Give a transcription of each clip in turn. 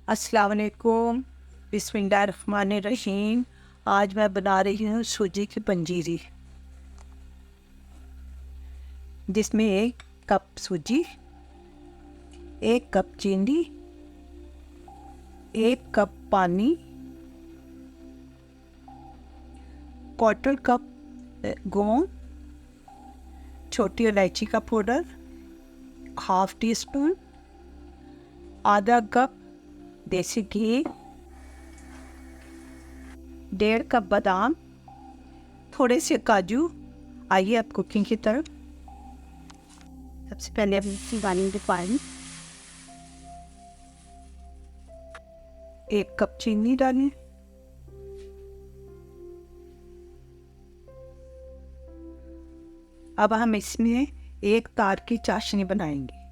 अस्सलाम वालेकुम, बिस्मिल्लाहिर्रहमानिर्रहीम। आज मैं बना रही हूँ सूजी की पंजीरी, जिसमें 1 कप सूजी, 1 कप चीनी, 1 कप पानी, 1/4 कप गोंद, छोटी इलायची का पाउडर, ½ टीस्पून, आधा कप देसी घी, 1.5 कप बादाम, थोड़े से काजू। आइए अब कुकिंग की तरफ। सबसे पहले हम डालेंगे पानी, 1 कप चीनी डालें, अब हम इसमें 1 तार की चाशनी बनाएंगे।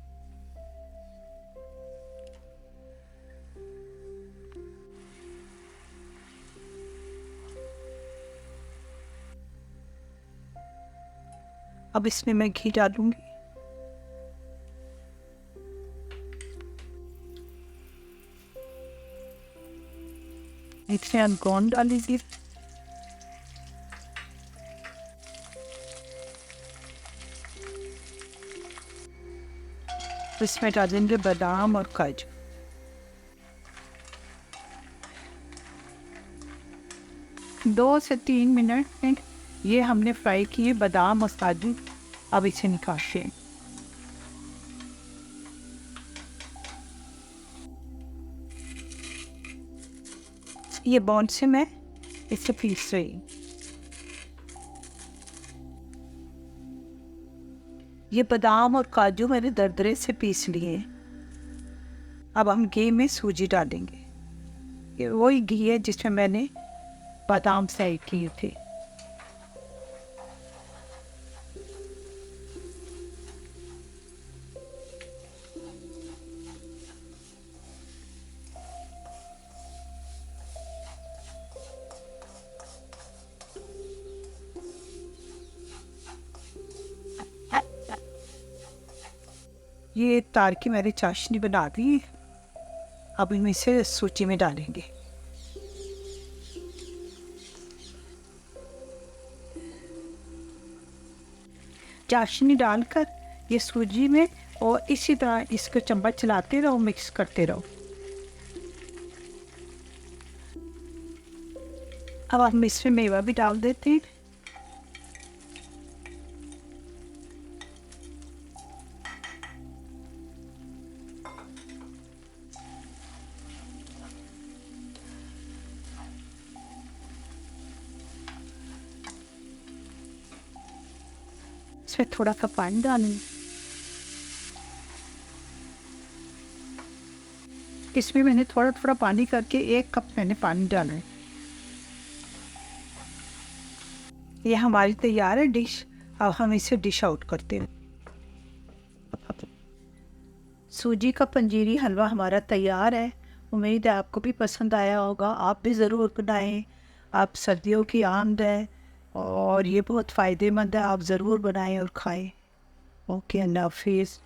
अब इसमें मैं घी डालूंगी, इसमें हम गोंद डालेंगे, इसमें डालेंगे बादाम और काजू। दो से 3 मिनट में ये हमने फ्राई किए बादाम और काजू। अब इसे निकालते हैं। ये बॉन्ड से मैं इसे पीस रही हूँ। ये बादाम और काजू मैंने दरदरे से पीस लिए। अब हम घी में सूजी डालेंगे। ये वही घी है जिसमें मैंने बादाम फ्राई किए थे। ये तार की मैंने चाशनी बना दी। अब हम इसे सूजी में डालेंगे। चाशनी डालकर ये सूजी में और इसी तरह इसको चम्मच चलाते रहो, मिक्स करते रहो। अब हम इसमें मेवा भी डाल देते हैं। इसमें थोड़ा सा पानी डालें। इसमें मैंने थोड़ा थोड़ा पानी करके 1 कप मैंने पानी डाला है। ये हमारी तैयार है डिश। अब हम इसे डिश आउट करते हैं। सूजी का पंजीरी हलवा हमारा तैयार है। उम्मीद है आपको भी पसंद आया होगा। आप भी ज़रूर बनाएं। आप सर्दियों की आमद है और ये बहुत फ़ायदेमंद है। आप ज़रूर बनाएं और खाएं। ओके, अल्लाह हाफिज़।